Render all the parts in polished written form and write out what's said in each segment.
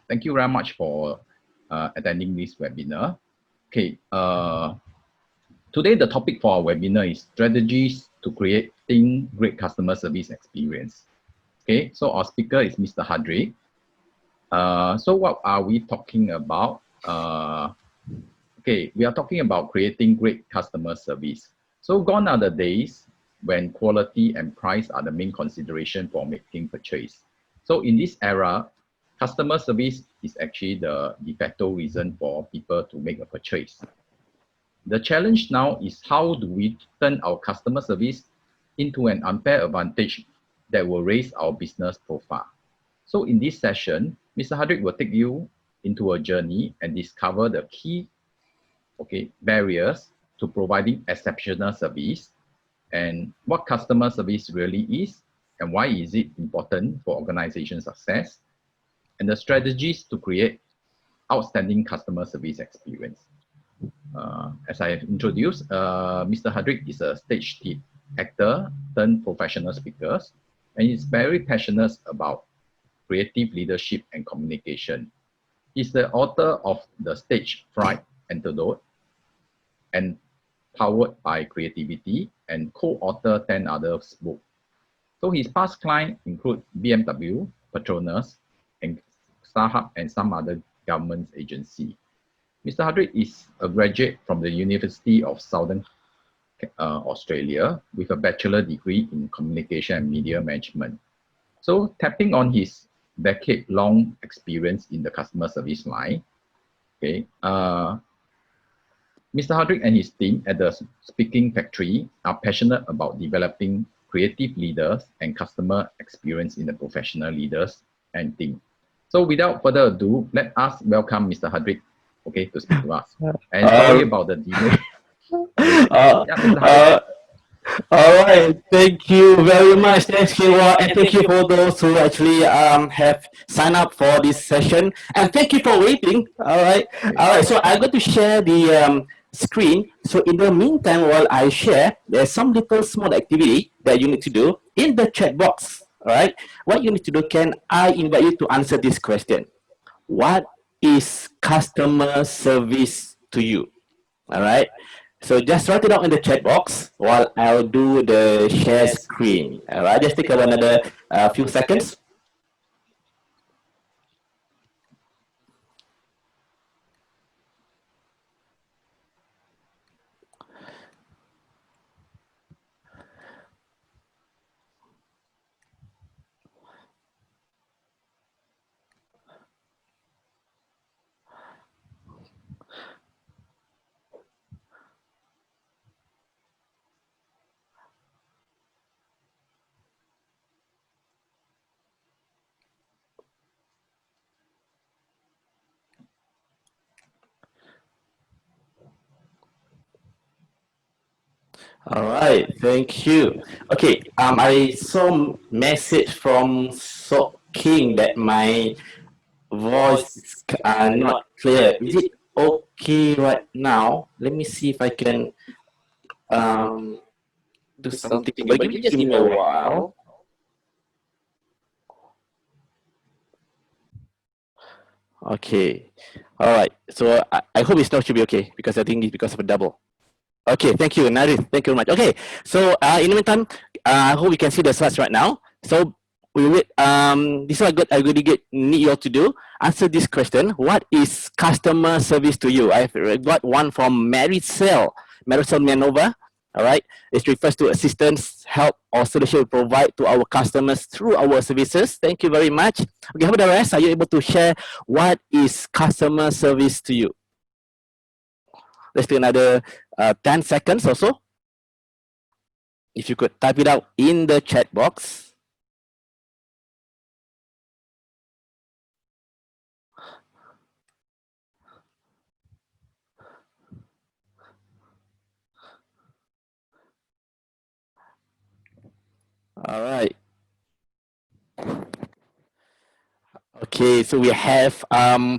Thank you very much for attending this webinar. Okay, today the topic for our webinar is strategies to creating great customer service experience. Okay, so our speaker is Mr. Hadrik. So what are we talking about? Okay, we are talking about creating great customer service. So gone are the days when quality and price are the main consideration for making purchase. So in this era, customer service is actually the de facto reason for people to make a purchase. The challenge now is how do we turn our customer service into an unfair advantage that will raise our business profile. So in this session, Mr. Hadrik will take you into a journey and discover the key barriers to providing exceptional service and what customer service really is and why is it important for organization success and the strategies to create outstanding customer service experience. As I have introduced, Mr. Hadrik is a stage actor turned professional speaker, and he's very passionate about creative leadership and communication. He's the author of The Stage Fright Antidote and Powered by Creativity and co-author 10 others books. So his past clients include BMW, Petronas, and StarHub and some other government agency. Mr. Hadrik is a graduate from the University of Southern Australia with a bachelor degree in communication and media management. So tapping on his decade-long experience in the customer service line, okay, Mr. Hadrik and his team at the Speaking Factory are passionate about developing creative leaders and customer experience in the professional leaders and team. So without further ado, let us welcome Mr. Hadrik, okay, to speak to us. And sorry about the delay. All right, thank you very much. Thanks, Kiwa, and thank you for those who actually have signed up for this session. And thank you for waiting. All right, so I'm going to share the screen. So in the meantime, while I share, there's some little small activity that you need to do in the chat box. All right, what you need to do, can I invite you to answer this question? What is customer service to you? All right. So just write it down in the chat box while I'll do the share screen. All right, just take another few seconds. All right, thank you. Okay, I saw message from Sok King that my voice are not clear. Is it okay right now? Let me see if I can do something. But just give me a while. Okay, all right. So I hope it still should be okay because I think it's because of a double. Okay, thank you, Narith. Thank you very much. Okay, so in the meantime, I hope you can see the slides right now. So we will. This is what I really need you all to do. Answer this question: what is customer service to you? I've got one from Marisol Manova. All right, it refers to assistance, help, or solution we provide to our customers through our services. Thank you very much. Okay, how about the rest? Are you able to share what is customer service to you? Let's do another 10 seconds or so. If you could type it out in the chat box. All right. Okay, so we have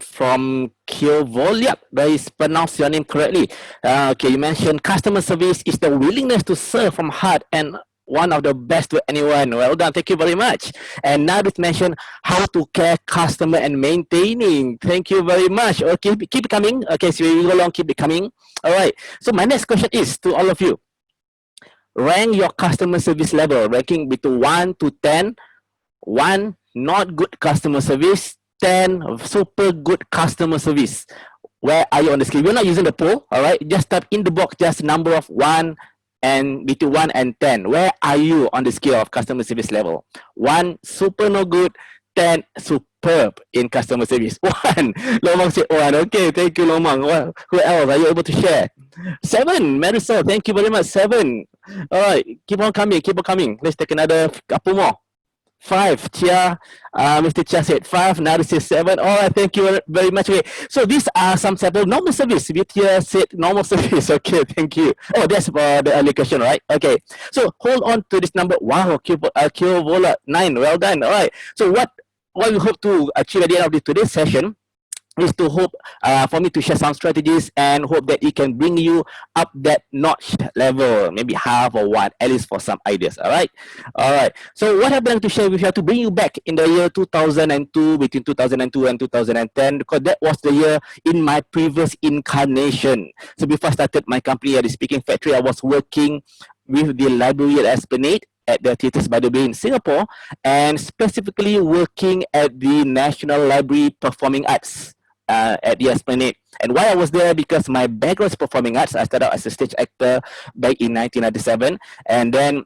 from Kiovoliak, that is pronounced your name correctly. Okay, you mentioned customer service is the willingness to serve from heart and one of the best to anyone. Well done. Thank you very much. And now it's mentioned how to care customer and maintaining. Thank you very much. Okay, keep it coming. Okay, so we go along, keep it coming. All right. So my next question is to all of you. Rank your customer service level, ranking between 1 to 10. 1, not good customer service. 10, super good customer service. Where are you on the scale? We're not using the poll, all right? Just type in the box, just number of 1 and between 1 and 10. Where are you on the scale of customer service level? 1, super no good. 10, superb in customer service. 1, Lomang said 1. Okay, thank you, Lomang. Well, who else are you able to share? 7, Marisol, thank you very much. 7. All right, keep on coming, keep on coming. Let's take another couple more. 5, Chia, Mr. Chia said 5, now this is 7. All right, thank you very much. Okay, so these are some sample normal service. Vidya said normal service. Okay, thank you. Oh, that's for the early question, right? Okay, so hold on to this number. Wow, Kyovola 9. Well done. All right. So what we hope to achieve at the end of today's session is to hope for me to share some strategies and hope that it can bring you up that notch level, maybe half or one, at least for some ideas. All right. So what I'm going to share with you to bring you back in the year 2002, between 2002 and 2010, because that was the year in my previous incarnation. So before I started my company at the Speaking Factory, I was working with the library at Esplanade at the Theatres by the Bay in Singapore, and specifically working at the National Library Performing Arts at the Esplanade. And why I was there, because my background is performing arts. I started out as a stage actor back in 1997, and then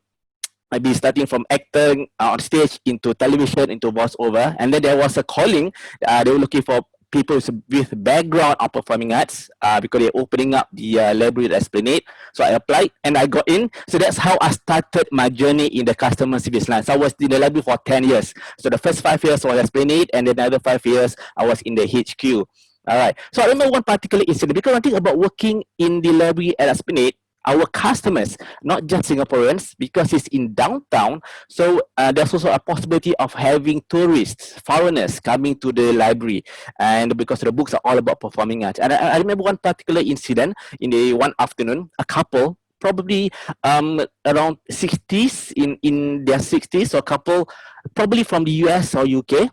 I've been starting from acting on stage into television, into voiceover, and then there was a calling. They were looking for people with background of performing arts because they're opening up the library at Esplanade. So I applied and I got in. So that's how I started my journey in the customer service line. So I was in the library for 10 years. So the first 5 years was Esplanade, and then the other 5 years I was in the HQ. All right. So I remember one particular incident, because one thing about working in the library at Esplanade, our customers, not just Singaporeans, because it's in downtown, so there's also a possibility of having tourists, foreigners coming to the library, and because the books are all about performing arts. And I remember one particular incident in the one afternoon, a couple, probably around 60s, in their 60s, or a couple probably from the US or UK,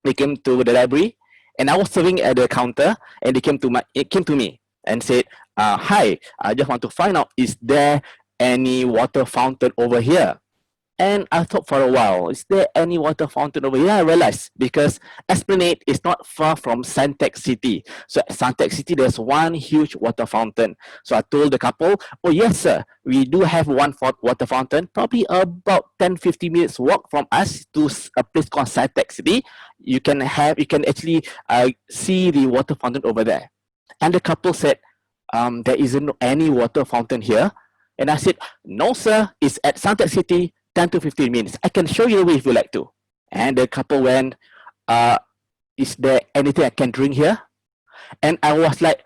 they came to the library, and I was serving at the counter, and they came to me and said, hi, I just want to find out, is there any water fountain over here? And I thought for a while, is there any water fountain over here? I realized, because Esplanade is not far from Suntec City. So at Suntec City, there's one huge water fountain. So I told the couple, oh yes sir, we do have one water fountain, probably about 10-15 minutes walk from us to a place called Suntec City. You can actually see the water fountain over there. And the couple said, there isn't any water fountain here. And I said, no sir, it's at Suntec City, 10 to 15 minutes. I can show you the way if you like to. And the couple went, is there anything I can drink here? And I was like,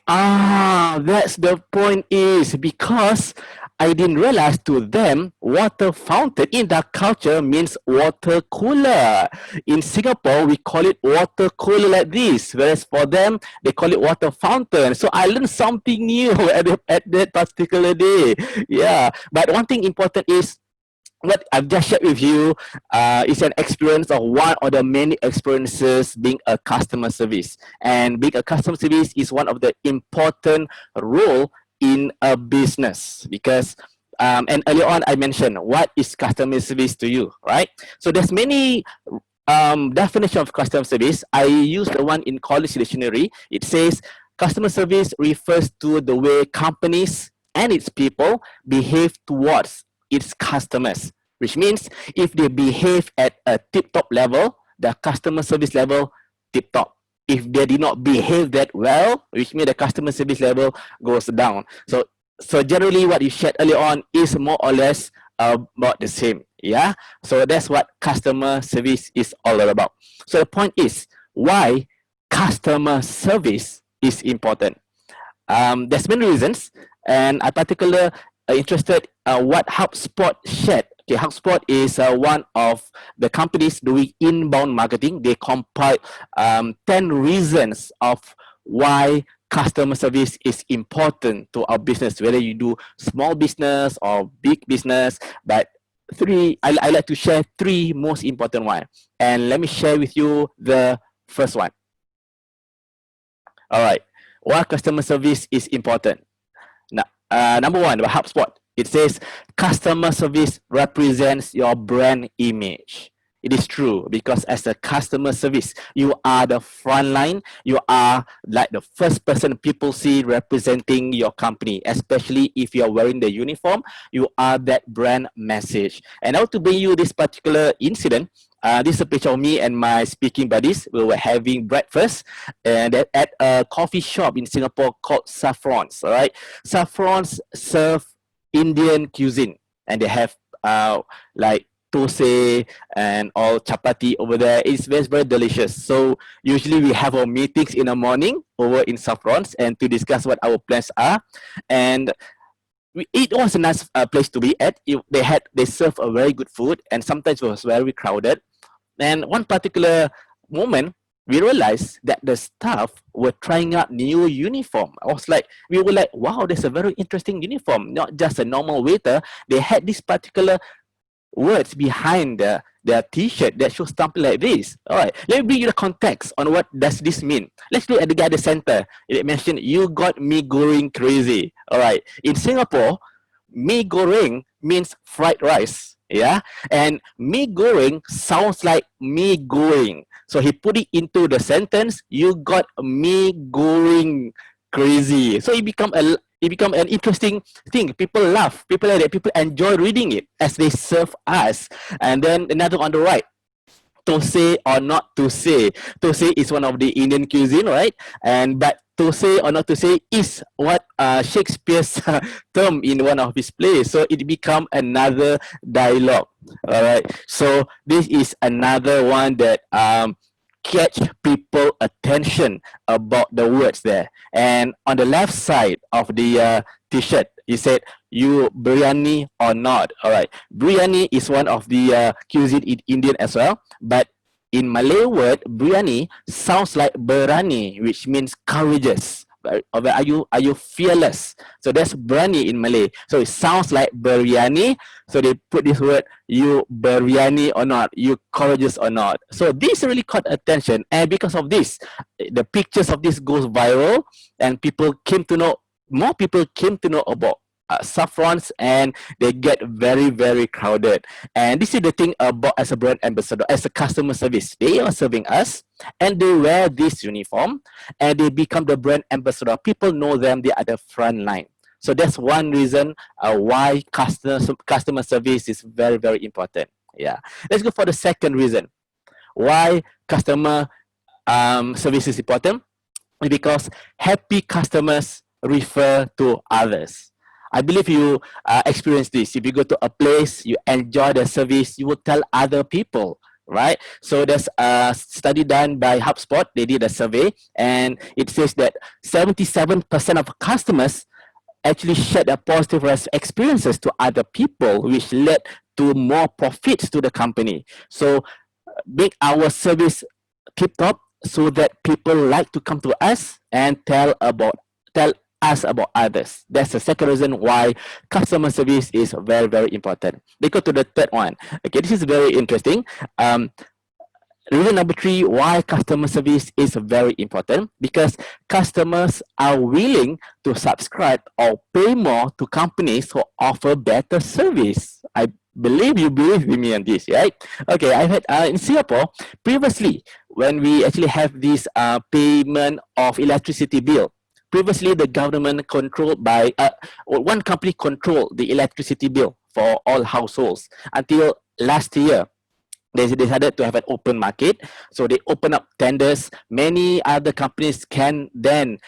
that's the point, is because I didn't realize to them, water fountain in that culture means water cooler. In Singapore, we call it water cooler like this, whereas for them, they call it water fountain. So I learned something new at that particular day. Yeah, but one thing important is, what I've just shared with you is an experience of one of the many experiences being a customer service. And being a customer service is one of the important role in a business, because and earlier on I mentioned, what is customer service to you, right? So there's many definition of customer service. I use the one in College Dictionary. It says customer service refers to the way companies and its people behave towards its customers, which means if they behave at a tip-top level, the customer service level tip-top. If they did not behave that well, which means the customer service level goes down. So generally what you shared earlier on is more or less about the same. Yeah. So that's what customer service is all about. So the point is, why customer service is important. There's many reasons, and I particularly interested what HubSpot shared. Okay, HubSpot is one of the companies doing inbound marketing. They compiled 10 reasons of why customer service is important to our business, whether you do small business or big business. But I like to share three most important one. And let me share with you the first one. All right, why customer service is important. Now, number one, about HubSpot. It says customer service represents your brand image. It is true, because as a customer service, you are the front line. You are like the first person people see representing your company, especially if you're wearing the uniform. You are that brand message. And now to bring you this particular incident, this is a picture of me and my speaking buddies. We were having breakfast and at a coffee shop in Singapore called Saffron's. All right, Saffron's serve Indian cuisine, and they have like thosai and all chapati over there. It's very, very delicious. So usually we have our meetings in the morning over in Saffron's and to discuss what our plans are. And it was a nice place to be at. They serve a very good food, and sometimes it was very crowded. And one particular moment, we realized that the staff were trying out new uniform. We were like, wow, that's a very interesting uniform. Not just a normal waiter. They had this particular words behind their t-shirt that shows something like this. All right, let me bring you the context on what does this mean. Let's look at the guy at the center. It mentioned, you got me going crazy. All right, in Singapore, mee goreng means fried rice. Yeah, and mee goreng sounds like me going. So he put it into the sentence, you got me going crazy. So it become an interesting thing. People laugh, people like that, people enjoy reading it as they serve us. And then another on the right, thosai or not thosai. Thosai is one of the Indian cuisine, right? But thosai or not thosai is what Shakespeare's term in one of his plays. So it become another dialogue. All right. So this is another one that catch people attention about the words there. And on the left side of the t-shirt, he said, you biryani or not. All right, biryani is one of the cuisine in Indian as well, but in Malay word, biryani sounds like berani, which means courageous. Are you fearless? So that's berani in Malay. So it sounds like biryani. So they put this word, you biryani or not, you courageous or not. So this really caught attention, and because of this, the pictures of this goes viral, and more people came to know about Saffron's, and they get very, very crowded. And this is the thing about as a brand ambassador, as a customer service, they are serving us and they wear this uniform and they become the brand ambassador. People know them, they are the front line. So that's one reason why customer service is very, very important. Yeah, let's go for the second reason why customer service is important. Because happy customers refer to others. I believe you experience this. If you go to a place, you enjoy the service, you will tell other people, right? So there's a study done by HubSpot. They did a survey, and it says that 77% of customers actually shared their positive experiences to other people, which led to more profits to the company. So make our service tip-top so that people like to come to us and tell us about others. That's the second reason why customer service is very, very important. They go to the third one. Okay, this is very interesting. Reason number 3 why customer service is very important, because customers are willing to subscribe or pay more to companies who offer better service. I believe you believe with me on this, right? Okay, I heard in Singapore previously, when we actually have this payment of electricity bill. Previously, the government controlled by one company controlled the electricity bill for all households until last year. They decided to have an open market, so they open up tenders. Many other companies can then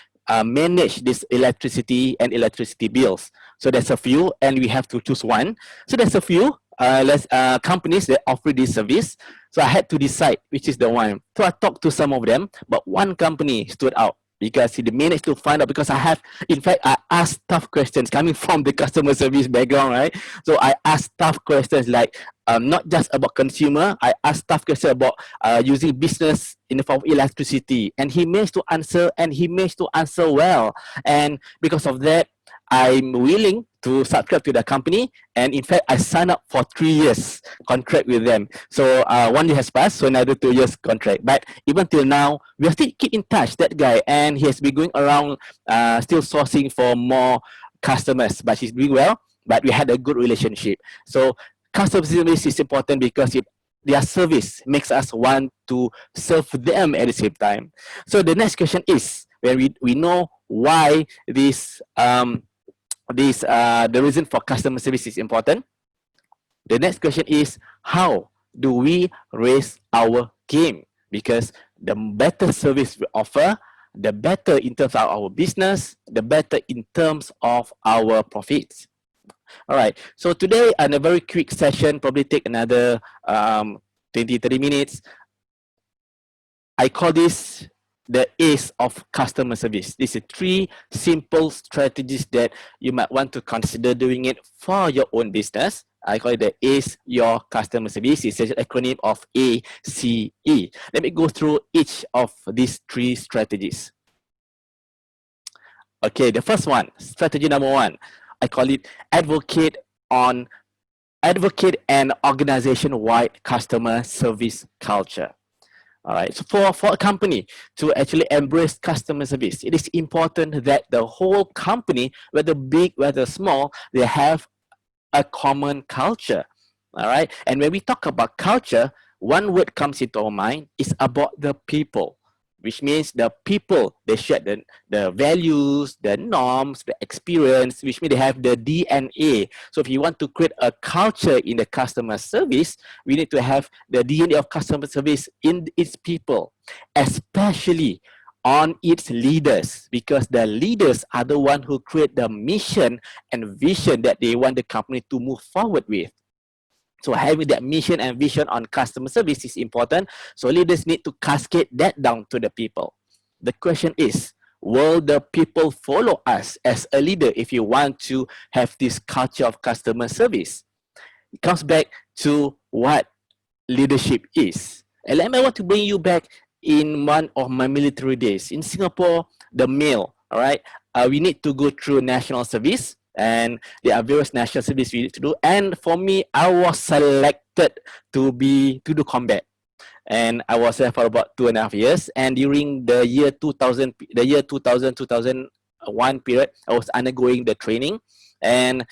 manage this electricity and electricity bills. So there's a few, and we have to choose one. So there's a few companies that offer this service. So I had to decide which is the one. So I talked to some of them, but one company stood out. because he managed to find out, because in fact, I asked tough questions coming from the customer service background, right? So I asked tough questions like, not just about consumer, I asked tough questions about using business in the form of electricity, and he managed to answer, well. And because of that, I'm willing to subscribe to the company, and in fact, I signed up for 3 years contract with them. So 1 year has passed, so another 2 years contract. But even till now, we are still keep in touch, that guy, and he has been going around still sourcing for more customers, but he's doing well, but we had a good relationship. So customer service is important because their service makes us want to serve them at the same time. So the next question is, when we know why the reason for customer service is important, the next question is, how do we raise our game? Because the better service we offer, the better in terms of our business, the better in terms of our profits. All right, so today in a very quick session, probably take another 20-30 minutes. I call this the ACE of customer service. These are 3 simple strategies that you might want to consider doing it for your own business. I call it the ACE your customer service. It's an acronym of ACE. Let me go through each of these 3 strategies. Okay, the first one, strategy number 1, I call it advocate and organization-wide customer service culture. All right, so for a company to actually embrace customer service, it is important that the whole company, whether big, whether small, they have a common culture. All right, and when we talk about culture, one word comes into our mind is about the people, which means the people, they share the values, the norms, the experience, which means they have the DNA. So if you want to create a culture in the customer service, we need to have the DNA of customer service in its people, especially on its leaders, because the leaders are the ones who create the mission and vision that they want the company to move forward with. So having that mission and vision on customer service is important. So leaders need to cascade that down to the people. The question is, will the people follow us as a leader if you want to have this culture of customer service? It comes back to what leadership is. And let me want to bring you back in one of my military days. In Singapore, the mail, all right, we need to go through national service. And there are various national service we need to do. And for me, I was selected to do combat. And I was there for about 2.5 years. And during the year 2000, 2001 period, I was undergoing the training. And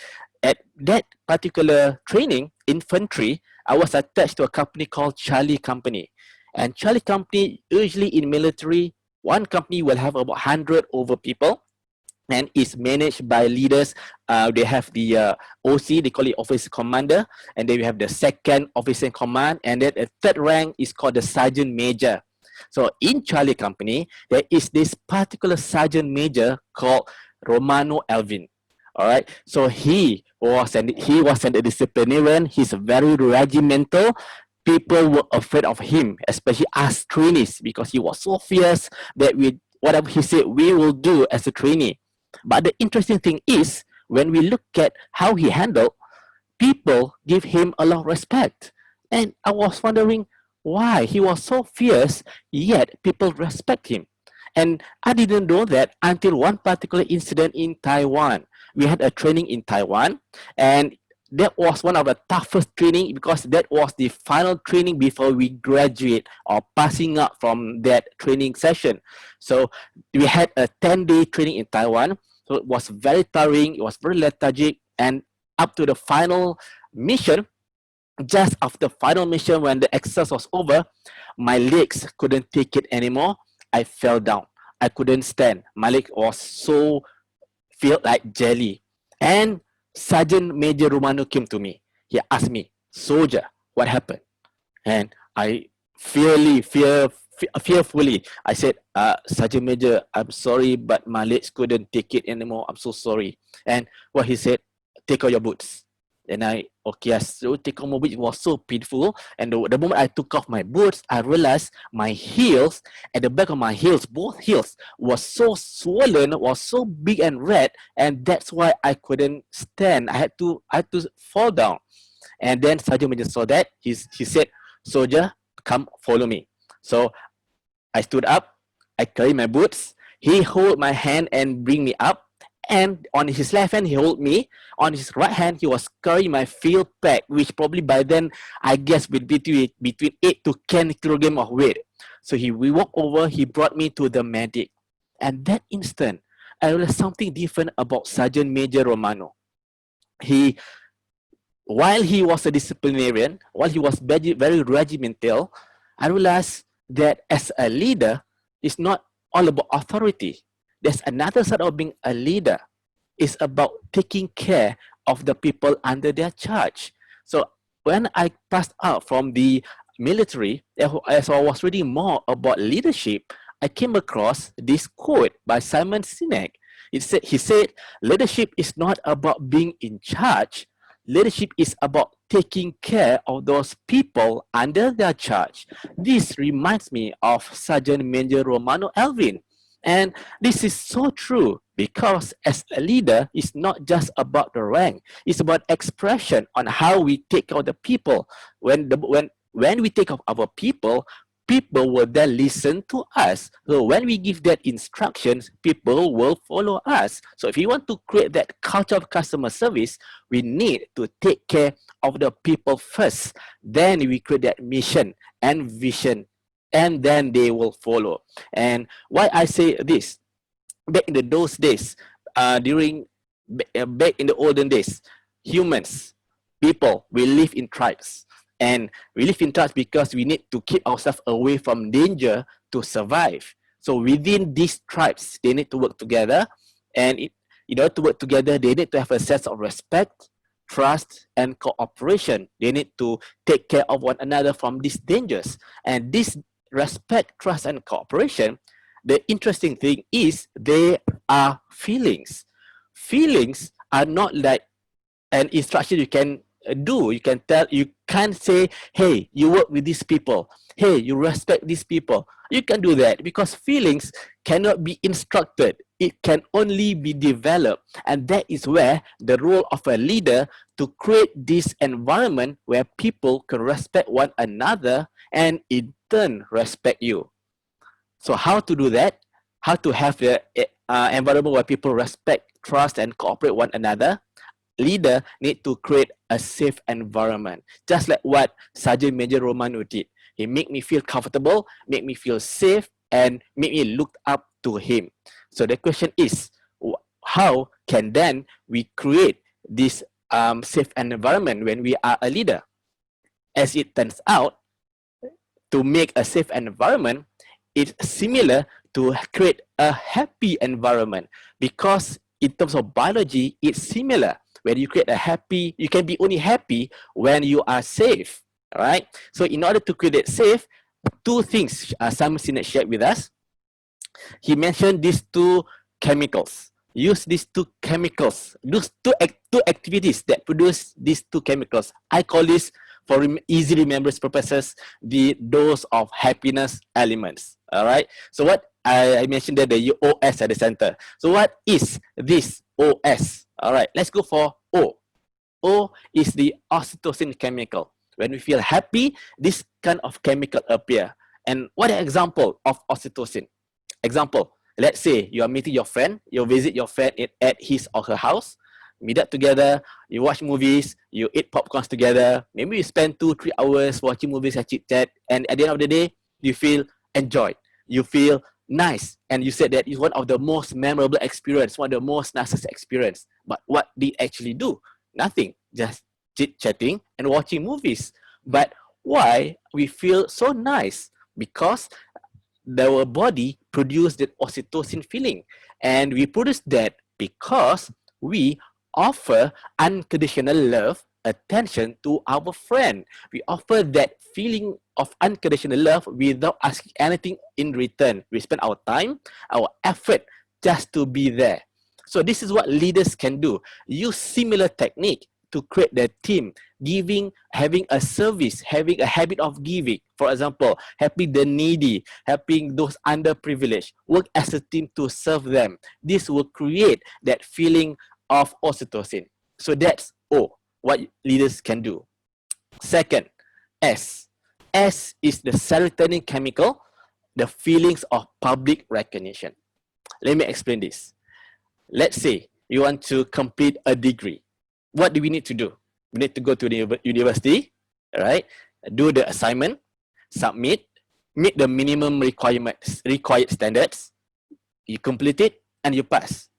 at that particular training, infantry, I was attached to a company called Charlie Company. And Charlie Company, usually in military, one company will have about 100 over people, and is managed by leaders. They have the OC, they call it officer commander, and then we have the second officer in command, and then the third rank is called the sergeant major. So in Charlie Company, there is this particular sergeant major called Romano Alvin. All right, so he was a disciplinarian. He's very regimental. People were afraid of him, especially us trainees, because he was so fierce that whatever he said, we will do as a trainee. But the interesting thing is, when we look at how he handled, people give him a lot of respect. And I was wondering why he was so fierce, yet people respect him. And I didn't know that until one particular incident in Taiwan. We had a training in Taiwan, and that was one of the toughest training, because that was the final training before we graduate or passing out from that training session. So we had a 10-day training in Taiwan. So it was very tiring, it was very lethargic, and up to the final mission, just after final mission, when the exercise was over, my legs couldn't take it anymore. I fell down. I couldn't stand. My leg was so felt like jelly. And Sergeant Major Romano came to me. He asked me, "Soldier, what happened?" And I fearfully, I said, "Sergeant Major, I'm sorry, but my legs couldn't take it anymore. I'm so sorry." And what he said, "Take out your boots." And I so take off my boots. It was so painful. And the moment I took off my boots, I realized my heels, at the back of my heels, both heels, was so swollen, was so big and red, and that's why I couldn't stand. I had to fall down. And then Sergeant Major saw that. He said, "Soldier, come follow me." So I stood up. I carried my boots. He hold my hand and bring me up. And on his left hand, he hold me. On his right hand, he was carrying my field pack, which probably by then, I guess, would be between 8 to 10 kilogram of weight. So we walked over, he brought me to the medic. And that instant, I realized something different about Sergeant Major Romano. While he was a disciplinarian, while he was very regimental, I realized that as a leader, it's not all about authority. There's another side of being a leader. It's about taking care of the people under their charge. So when I passed out from the military, as I was reading more about leadership, I came across this quote by Simon Sinek. He said, leadership is not about being in charge. Leadership is about taking care of those people under their charge. This reminds me of Sergeant Major Romano Alvin. And this is so true because as a leader, it's not just about the rank. It's about expression on how we take care of the people. When we take care of our people, people will then listen to us. So when we give that instructions, people will follow us. So if you want to create that culture of customer service, we need to take care of the people first. Then we create that mission and vision, and then they will follow. And why I say this, back in those days, back in the olden days, humans, people, we live in tribes. And we live in tribes because we need to keep ourselves away from danger to survive. So within these tribes, they need to work together. And in order to work together, they need to have a sense of respect, trust, and cooperation. They need to take care of one another from these dangers. And this respect, trust, and cooperation, the interesting thing is they are feelings. Feelings are not like an instruction you can do. You can tell, you can't say, hey, you work with these people. Hey, you respect these people. You can do that because feelings cannot be instructed. It can only be developed. And that is where the role of a leader to create this environment where people can respect one another and in turn respect you. So how to do that? How to have the environment where people respect, trust, and cooperate one another? Leader need to create a safe environment, just like what Sergeant Major Romano did. He make me feel comfortable, make me feel safe, and make me look up to him. So the question is, how can then we create this safe environment when we are a leader? As it turns out, to make a safe environment, it's similar to create a happy environment, because in terms of biology, it's similar. When you create a happy, you can be only happy when you are safe, all right? So in order to create it safe, two things Simon Sinek shared with us. He mentioned these two chemicals. Use these two chemicals, those two activities that produce these two chemicals. I call this, for easy remembrance purposes, the dose of happiness elements, all right? So what I mentioned that the OS at the center. So what is this OS? All right, let's go for O. O is the oxytocin chemical. When we feel happy, this kind of chemical appear. And what an example of oxytocin? Example, let's say you are meeting your friend, you visit your friend at his or her house, meet up together, you watch movies, you eat popcorns together, maybe you spend 2-3 hours watching movies and chit chat, and at the end of the day, you feel enjoyed, you feel nice, and you said that it's one of the most memorable experience, one of the most nicest experience. But what did actually do? Nothing, just chit-chatting and watching movies. But why we feel so nice? Because our body produced that oxytocin feeling, and we produce that because we offer unconditional love, attention to our friend. We offer that feeling of unconditional love without asking anything in return. We spend our time, our effort just to be there. So this is what leaders can do. Use similar technique to create the team, having a service, having a habit of giving. For example, helping the needy, helping those underprivileged, work as a team to serve them. This will create that feeling of oxytocin. So that's O, what leaders can do. Second, S. S is the serotonin chemical, the feelings of public recognition. Let me explain this. Let's say you want to complete a degree. What do we need to do? We need to go to the university, right? Do the assignment, submit, meet the minimum required standards. You complete it and you pass.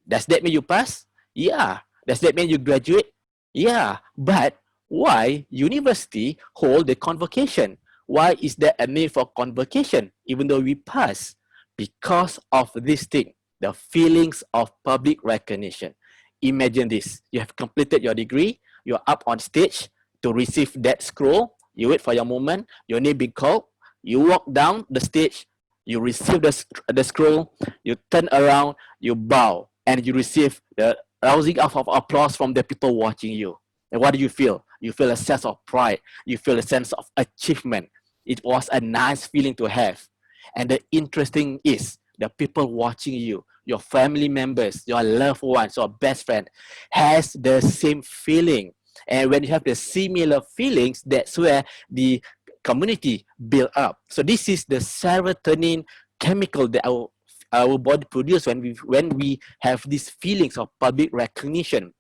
Does that mean you pass? Yeah. Does that mean you graduate? Yeah. But why university hold the convocation? Why is there a need for convocation even though we pass? Because of this thing, the feelings of public recognition. Imagine this, you have completed your degree, you're up on stage to receive that scroll, you wait for your moment, your name being called, you walk down the stage, you receive the scroll, you turn around, you bow, and you receive the rousing of applause from the people watching you. And what do you feel? You feel a sense of pride, you feel a sense of achievement. It was a nice feeling to have. And the interesting is, the people watching you, your family members, your loved ones, your best friend, has the same feeling. And when you have the similar feelings, that's where the community build up. So this is the serotonin chemical that our body produces when we have these feelings of public recognition.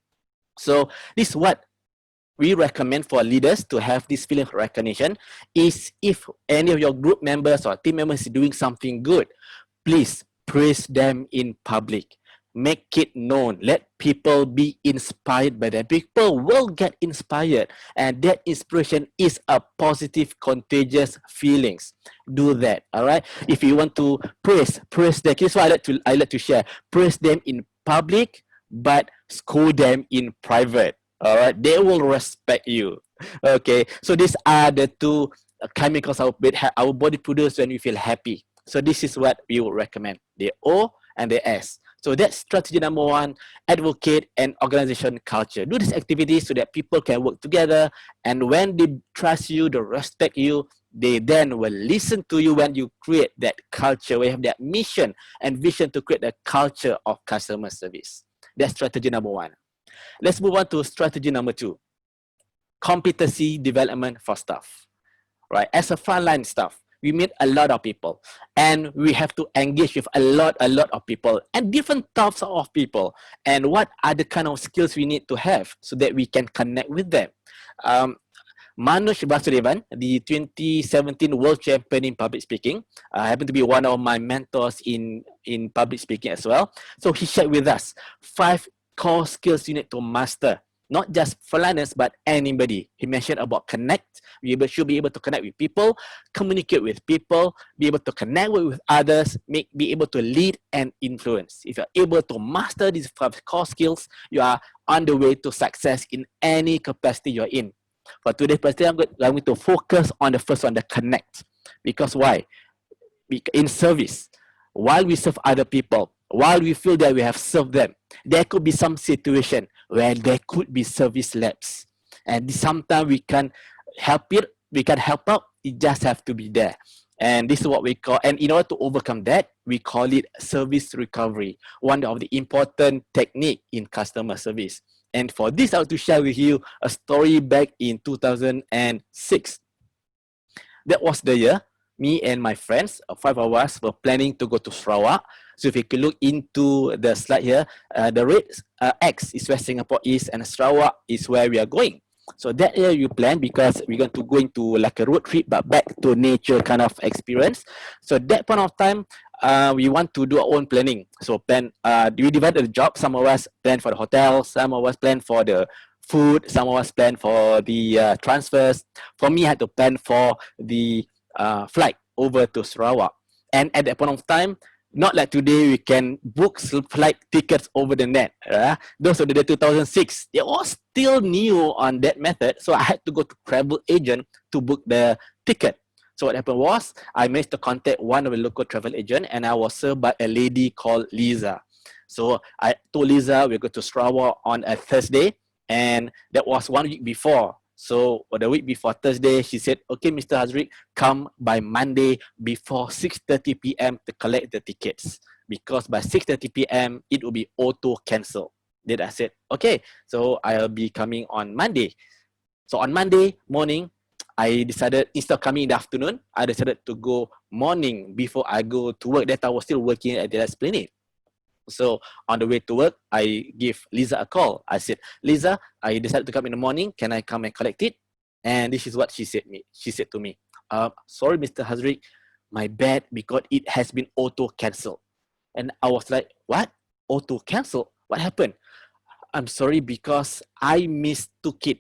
So this is what we recommend for leaders to have this feeling of recognition. Is if any of your group members or team members is doing something good, please praise them in public. Make it known. Let people be inspired by them. People will get inspired, and that inspiration is a positive, contagious feelings. Do that. All right. If you want to praise them. Here's what I like to share. Praise them in public, but scold them in private. All right. They will respect you. Okay. So these are the two chemicals our body produces when we feel happy. So this is what we would recommend, the O and the S. So that's strategy number one, advocate and organization culture. Do this activity so that people can work together, and when they trust you, they respect you, they then will listen to you when you create that culture, where you have that mission and vision to create a culture of customer service. That's strategy number one. Let's move on to strategy number two, competency development for staff. Right, as a frontline staff, we meet a lot of people, and we have to engage with a lot of people and different types of people. And what are the kind of skills we need to have so that we can connect with them? Manoj Vasudevan, the 2017 World Champion in Public Speaking, happened to be one of my mentors in public speaking as well. So he shared with us 5 core skills you need to master. Not just frontliners, but anybody. He mentioned about connect. We should be able to connect with people, communicate with people, be able to connect with others, be able to lead and influence. If you're able to master these 5 core skills, you are on the way to success in any capacity you're in. For today's presentation, I'm going to focus on the first one, the connect. Because why? In service, while we serve other people, while we feel that we have served them, there could be some situation where there could be service lapse. And sometimes we can help it, we can help out, it just have to be there. And this is what we call, and in order to overcome that, we call it service recovery, one of the important technique in customer service. And for this, I want to share with you a story back in 2006. That was the year me and my friends, 5 of us, were planning to go to Sarawak. So if you can look into the slide here, the red X is where Singapore is, and Sarawak is where we are going. So that year we plan, because we're going to go into like a road trip, but back to nature kind of experience. So that point of time, we want to do our own planning. So we divided the job. Some of us plan for the hotel, some of us plan for the food, some of us plan for the transfers. For me, I had to plan for the flight over to Sarawak. And at that point of time, not like today, we can book flight tickets over the net. Those of the 2006, it was still new on that method. So I had to go to travel agent to book the ticket. So what happened was, I managed to contact one of the local travel agent, and I was served by a lady called Lisa. So I told Lisa we're going to Sarawak on a Thursday. And that was 1 week before. So the week before Thursday, she said, okay, Mr. Hazriq, come by Monday before 6:30 p.m. to collect the tickets. Because by 6:30 p.m., it will be auto cancel. Then I said, okay, so I'll be coming on Monday. So on Monday morning, I decided, instead of coming in the afternoon, I decided to go morning before I go to work. That I was still working at the Esplanade. So on the way to work, I give Lisa a call. I said, Lisa, I decided to come in the morning. Can I come and collect it? And this is what she said to me. Sorry, Mr. Hazriq, my bad, because it has been auto cancelled. And I was like, what? Auto cancel? What happened? I'm sorry because I mistook it.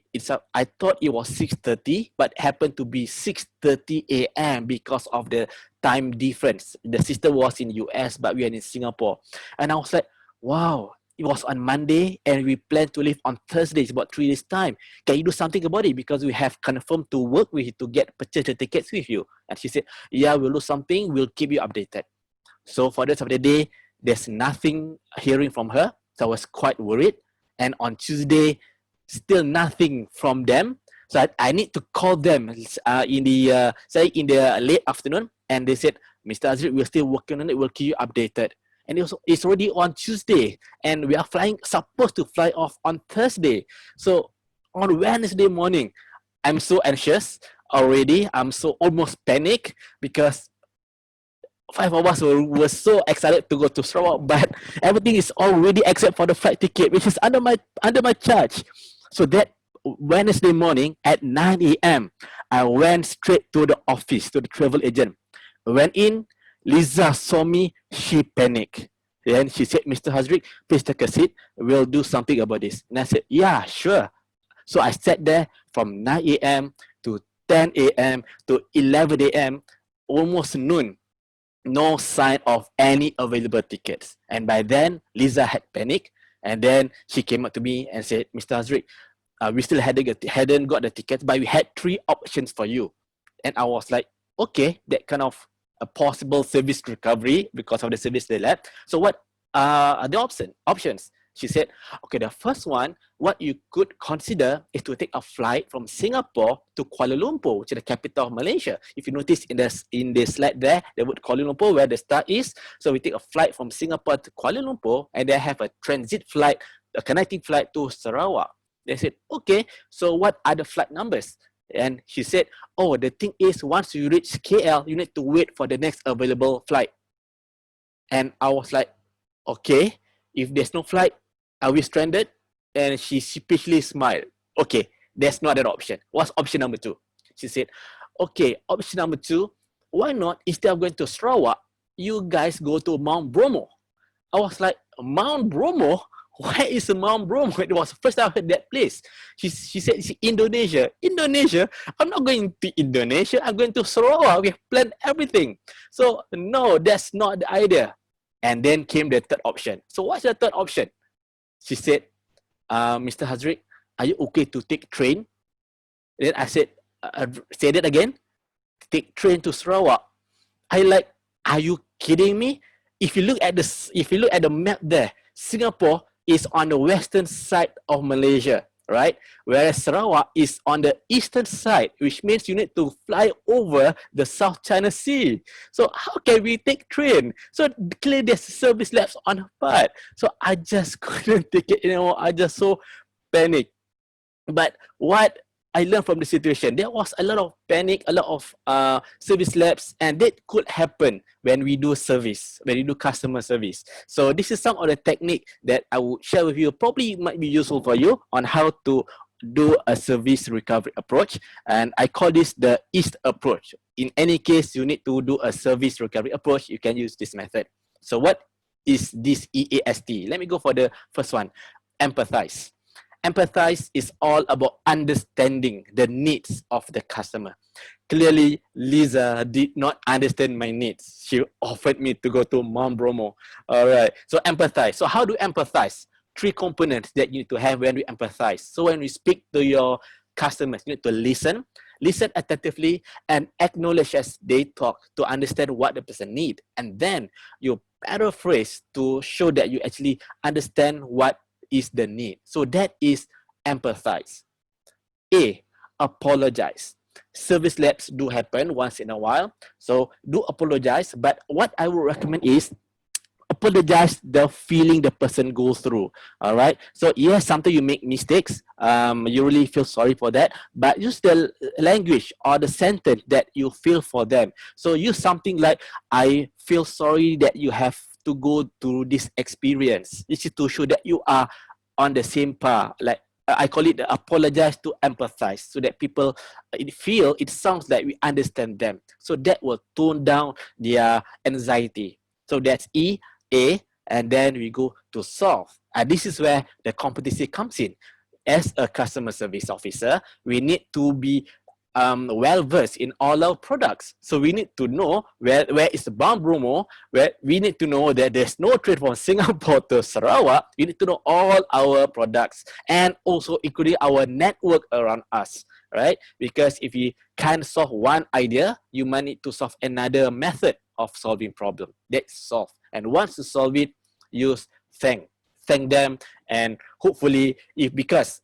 I thought it was 6:30, but happened to be 6:30 a.m. because of the time difference. The system was in US, but we are in Singapore. And I was like, wow, it was on Monday and we plan to leave on Thursday. It's about 3 days time. Can you do something about it? Because we have confirmed to work with you to purchase the tickets with you. And she said, yeah, we'll do something. We'll keep you updated. So for the rest of the day, there's nothing hearing from her. So I was quite worried. And on Tuesday, still nothing from them. So I need to call them in the late afternoon. And they said, Mr. Hazriq, we're still working on it. We'll keep you updated. And it's already on Tuesday. And we are supposed to fly off on Thursday. So on Wednesday morning, I'm so anxious already. I'm so almost panic because 5 of us were so excited to go to Sarawak, but everything is already except for the flight ticket, which is under my charge. So that Wednesday morning at 9 a.m., I went straight to the office, to the travel agent. Went in, Lisa saw me, she panicked. Then she said, Mr. Hazriq, please take a seat. We'll do something about this. And I said, yeah, sure. So I sat there from 9 a.m. to 10 a.m. to 11 a.m., almost noon. No sign of any available tickets. And by then, Lisa had panicked. And then she came up to me and said, Mr. Hazriq, we still hadn't got the tickets, but we had 3 options for you. And I was like, okay, that kind of a possible service recovery because of the service they left. So what are the options? She said, okay, the first one, what you could consider is to take a flight from Singapore to Kuala Lumpur, which is the capital of Malaysia. If you notice in the slide there, the word Kuala Lumpur, where the star is. So we take a flight from Singapore to Kuala Lumpur, and they have a transit flight, a connecting flight to Sarawak. They said, okay, so what are the flight numbers? And she said, oh, the thing is, once you reach KL, you need to wait for the next available flight. And I was like, okay, if there's no flight, are we stranded? And she sheepishly smiled. Okay, there's not an option. What's option number 2? She said, okay, option number 2, why not, instead of going to Sarawak, you guys go to Mount Bromo. I was like, Mount Bromo? Where is Mount Bromo? It was the first time I heard that place. She said, Indonesia. Indonesia? I'm not going to Indonesia. I'm going to Sarawak. We have planned everything. So, no, that's not the idea. And then came the third option. So, what's the third option? She said, Mr. Hazriq, are you okay to take train? Then I said, say that again. Take train to Sarawak. I like, are you kidding me? If you look at the map there, Singapore is on the western side of Malaysia, right? Whereas Sarawak is on the eastern side, which means you need to fly over the South China Sea. So how can we take train? So clearly there's service lapse on her part. So I just couldn't take it anymore. I just so panicked. But what I learned from the situation, there was a lot of panic, a lot of service lapse, and that could happen when we do service, when we do customer service. So this is some of the technique that I would share with you. Probably might be useful for you on how to do a service recovery approach. And I call this the EAST approach. In any case, you need to do a service recovery approach, you can use this method. So what is this EAST? Let me go for the first one, empathize. Empathize is all about understanding the needs of the customer. Clearly, Lisa did not understand my needs. She offered me to go to Mount Bromo. All right, so empathize. So how do empathize? 3 components that you need to have when we empathize. So when we speak to your customers, you need to listen attentively, and acknowledge as they talk to understand what the person needs. And then you paraphrase to show that you actually understand what is the need. So that is empathize. A, apologize. Service lapse do happen once in a while, so do apologize. But what I would recommend is apologize the feeling the person goes through. All right, so yes, sometimes you make mistakes, you really feel sorry for that, but use the language or the sentence that you feel for them. So use something like, I feel sorry that you have to go through this experience. This is to show that you are on the same par. Like I call it the apologize to empathize, so that people it sounds like we understand them, so that will tone down their anxiety. So that's E, A, and then we go to solve. And this is where the competency comes in. As a customer service officer, we need to be well versed in all our products. So we need to know where is the Bank Bromo, where we need to know that there's no trade from Singapore to Sarawak. We need to know all our products, and also including our network around us, right? Because if you can't solve one idea, you might need to solve another method of solving problem. That's solve. And once you solve it, use thank them, and hopefully because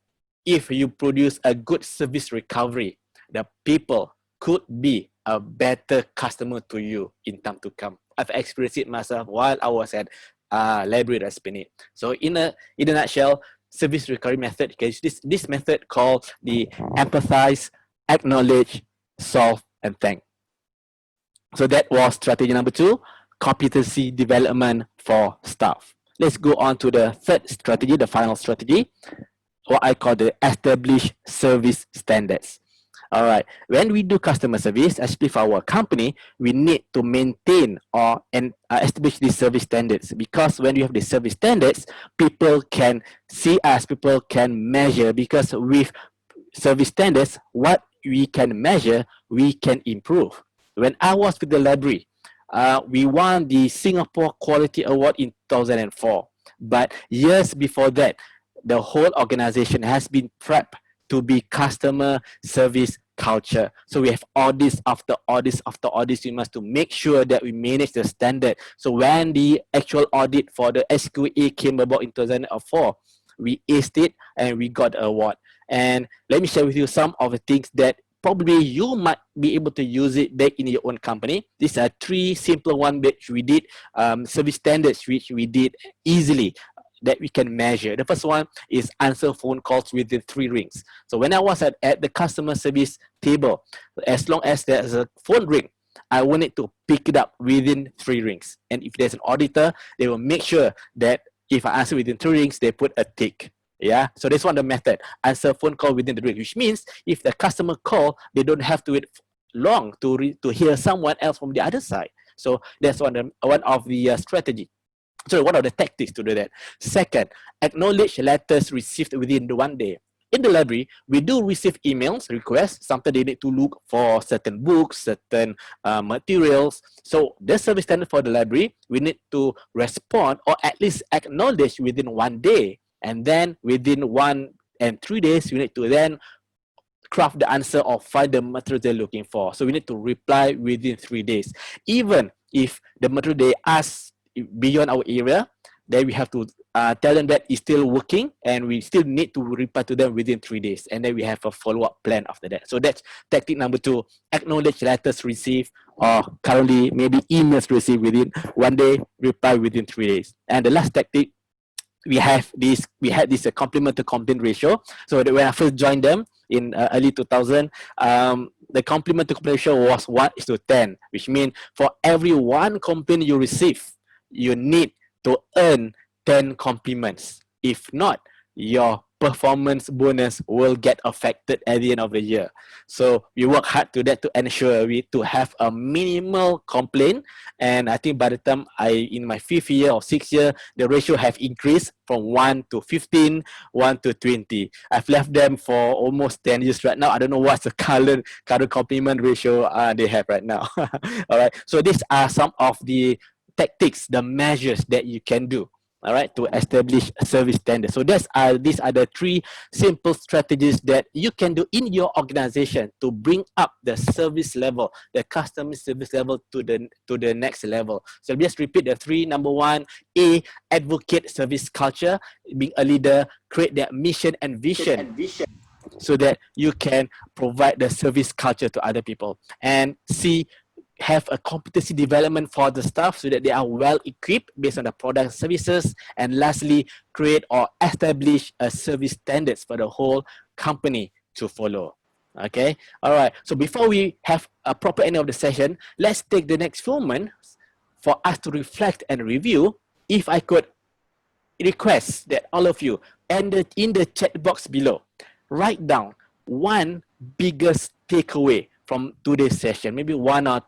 if you produce a good service recovery, the people could be a better customer to you in time to come. I've experienced it myself while I was at Library Esplanade. So in a nutshell, service recovery method, this method called the empathize, acknowledge, solve, and thank. So that was strategy number 2, competency development for staff. Let's go on to the third strategy, the final strategy, what I call the established service standards. All right, when we do customer service, especially for our company, we need to maintain or establish these service standards, because when you have the service standards, people can see us, people can measure, because with service standards, what we can measure, we can improve. When I was with the library, we won the Singapore Quality Award in 2004. But years before that, the whole organization has been prepped to be customer service culture. So we have audits after audits after audits. We must to make sure that we manage the standard. So when the actual audit for the SQA came about in 2004, we aced it and we got the award. And let me share with you some of the things that probably you might be able to use it back in your own company. These are 3 simple ones which we did, service standards which we did easily, that we can measure. The first one is answer phone calls within 3 rings. So when I was at the customer service table, as long as there's a phone ring, I wanted to pick it up within 3 rings. And if there's an auditor, they will make sure that if I answer within 3 rings, they put a tick. Yeah, so that's one the method. Answer phone call within the ring, which means if the customer call, they don't have to wait long to hear someone else from the other side. So that's one of the strategy. So what are the tactics to do that? Second, acknowledge letters received within the 1 day. In the library, we do receive emails, requests. Sometimes they need to look for certain books, certain materials. So the service standard for the library, we need to respond or at least acknowledge within 1 day. And then within 1 and 3 days, we need to then craft the answer or find the material they're looking for. So we need to reply within 3 days. Even if the material they ask beyond our area, then we have to tell them that it's still working and we still need to reply to them within 3 days. And then we have a follow-up plan after that. So that's tactic number 2, acknowledge letters received or currently maybe emails received within 1 day, reply within 3 days. And the last tactic, we had this compliment to complaint ratio. So that when I first joined them in early 2000, the compliment to complaint ratio was 1:10, which means for every 1 complaint you receive, you need to earn 10 compliments. If not, your performance bonus will get affected at the end of the year. So we work hard to that to ensure we to have a minimal complaint. And I think by the time in my 5th year or 6th year, the ratio have increased from 1 to 15, 1 to 20. I've left them for almost 10 years right now. I don't know what's the current compliment ratio they have right now. All right. So these are some of the tactics, the measures that you can do. all right, to establish a service standard. So these are the 3 simple strategies that you can do in your organization to bring up the service level, the customer service level to the next level. So just repeat the 3. Number 1, A, advocate service culture, being a leader, create that mission and vision so that you can provide the service culture to other people. And C, have a competency development for the staff so that they are well equipped based on the product and services. And lastly, create or establish a service standards for the whole company to follow. Okay, all right. So before we have a proper end of the session, let's take the next few moments for us to reflect and review. If I could request that all of you, and in the chat box below, write down one biggest takeaway from today's session. Maybe one or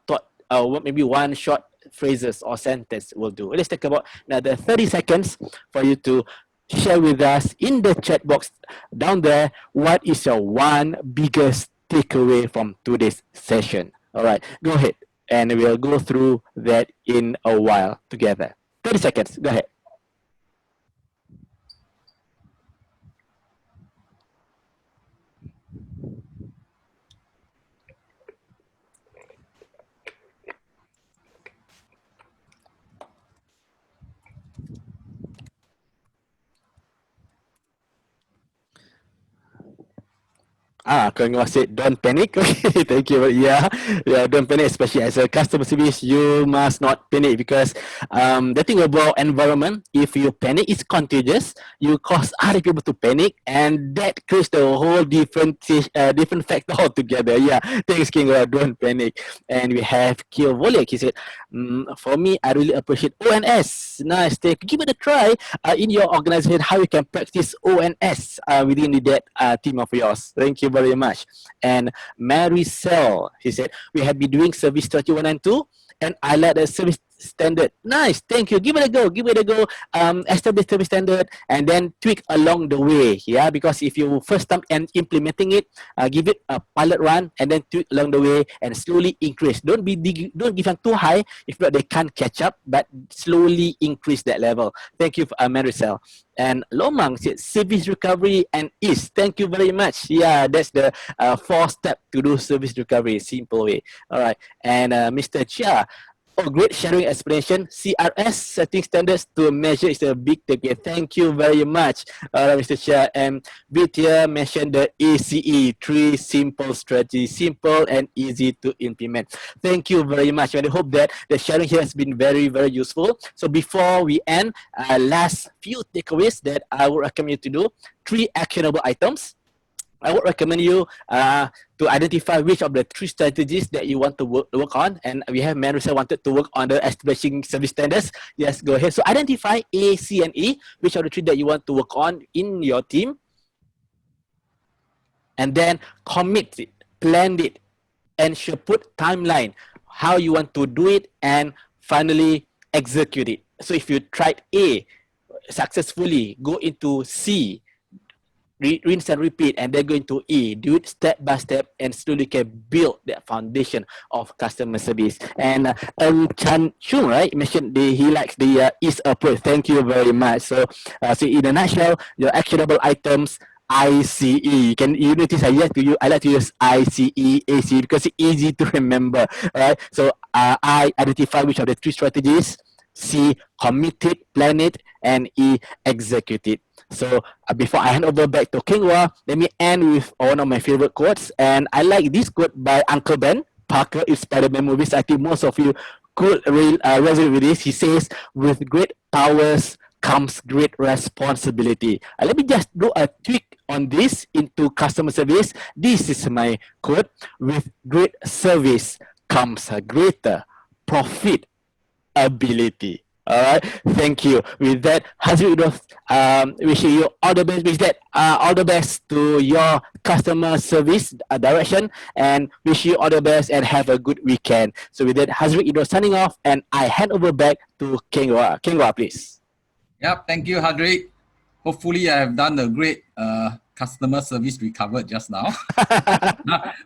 maybe one short phrases or sentence will do. Let's take about another 30 seconds for you to share with us in the chat box down there. What is your one biggest takeaway from today's session? All right, go ahead, and we'll go through that in a while together. 30 seconds, go ahead. Kang Wah said, don't panic. Okay, thank you. Yeah, don't panic, especially as a customer service, you must not panic because the thing about environment, if you panic, it's contagious. You cause other people to panic, and that creates the whole different factor altogether. Yeah, thanks, King Wah, don't panic. And we have Kyo Volek. He said, for me, I really appreciate ONS. Nice, give it a try in your organization, how you can practice ONS within that team of yours. Thank you very much. And Maricel, he said, we have been doing service 31 and 2, and I like the service standard. Nice, thank you. Give it a go. Establish service standard and then tweak along the way. Yeah, because if you first time and implementing it, give it a pilot run and then tweak along the way and slowly increase. Don't give them too high. If not, they can't catch up. But slowly increase that level. Thank you, Maricel. And Lomang said service recovery and ease. Thank you very much. Yeah, that's the 4 step to do service recovery. Simple way. All right. And Mr. Chia. Oh, great sharing explanation. CRS, setting standards to measure, is a big takeaway. Thank you very much, Mr. Chair. And Vidya mentioned the ACE, 3 simple strategies, simple and easy to implement. Thank you very much. And I hope that the sharing here has been very, very useful. So before we end, last few takeaways that I would recommend you to do. 3 actionable items. I would recommend you to identify which of the 3 strategies that you want to work on. And we have Maricel wanted to work on the establishing service standards. Yes, go ahead. So identify A, C, and E, which are the 3 that you want to work on in your team. And then commit it, plan it, and should put timeline, how you want to do it, and finally execute it. So if you tried A successfully, go into C, rinse and repeat, and then go into E. Do it step by step and slowly can build that foundation of customer service. And Chan Chung, right, mentioned he likes the ease approach. Thank you very much. So in a nutshell, your actionable items, ICE. You notice I like to use ICE, AC because it's easy to remember. Right? So I identify which of the 3 strategies. C, commit it, plan it, and E, execute it. So before I hand over back to King Wah, let me end with one of my favorite quotes. And I like this quote by Uncle Ben Parker in Spider-Man movies. I think most of you could resonate with this. He says, with great powers comes great responsibility. Let me just do a tweak on this into customer service. This is my quote. With great service comes a greater profit ability. All right, thank you. With that, Hazri wishing you all the best. With that, all the best to your customer service direction, and wish you all the best and have a good weekend. So with that, Hazri Idro signing off, and I hand over back to King Wah. King Wah, please. Yep, thank you, Hadri. Hopefully, I have done a great customer service recovered just now with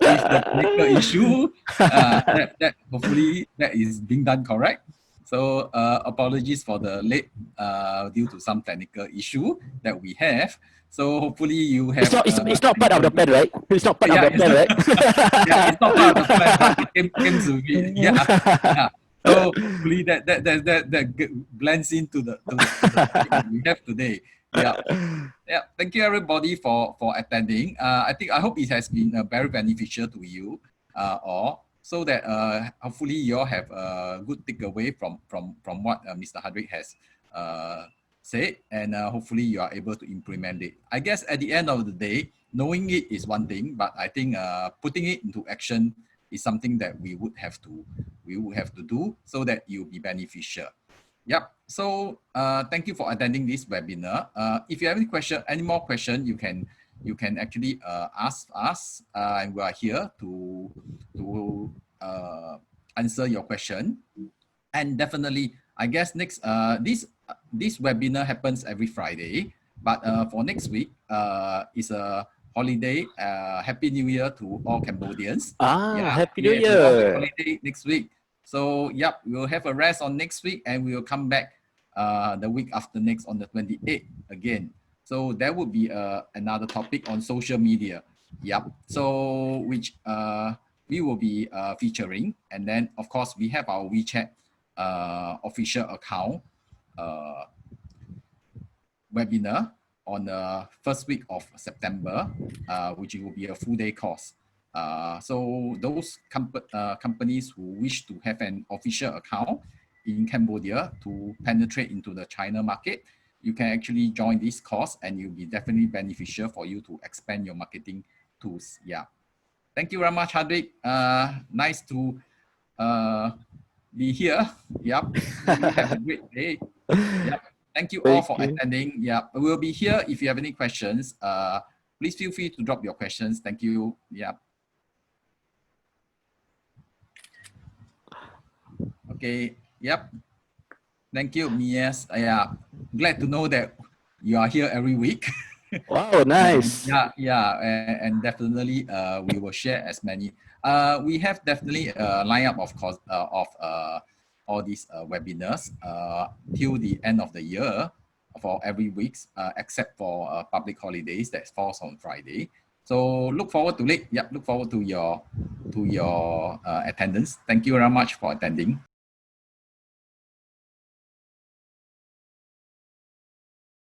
the technical issue. That hopefully that is being done correct. So apologies for the late due to some technical issue that we have. So hopefully you have. It's not part of the plan, right? It's not part of the plan, right? Yeah, it's not part of the plan, but it came to be. Yeah, yeah. So hopefully that blends into the topic that we have today. Yeah, yeah. Thank you everybody for attending. I hope it has been very beneficial to you all, so that hopefully you all have a good takeaway from what Mr. Hardwick has said, and hopefully you are able to implement it. I guess at the end of the day, knowing it is one thing, but I think putting it into action is something that we would have to do, so that you'll be beneficial. Yep. So thank you for attending this webinar. If you have any more question, you can actually ask us, and we are here to answer your question. And definitely, I guess next this webinar happens every Friday, but for next week is a holiday. Happy New Year to all Cambodians. Happy New It's a public Year. holiday next week. So yep, we'll have a rest on next week, and we will come back the week after next on the 28th again. So there would be another topic on social media. Yep. So which we will be featuring, and then of course we have our WeChat official account webinar on the first week of September, which will be a full day course. So those companies who wish to have an official account in Cambodia to penetrate into the China market, you can actually join this course, and it will be definitely beneficial for you to expand your marketing tools. Yeah. Thank you very much, Hardwick. Nice to be here. Yep. Have a great day. Yep. Thank you all for attending. Yeah, we'll be here if you have any questions. Please feel free to drop your questions. Thank you. Yeah. Okay. Yep. Thank you, Mies. Yeah. Glad to know that you are here every week. Wow, nice. And definitely we will share as many. We have definitely a lineup of course of all these webinars till the end of the year for every week, except for public holidays that falls on Friday. So look forward to it. Yeah, look forward to your attendance. Thank you very much for attending.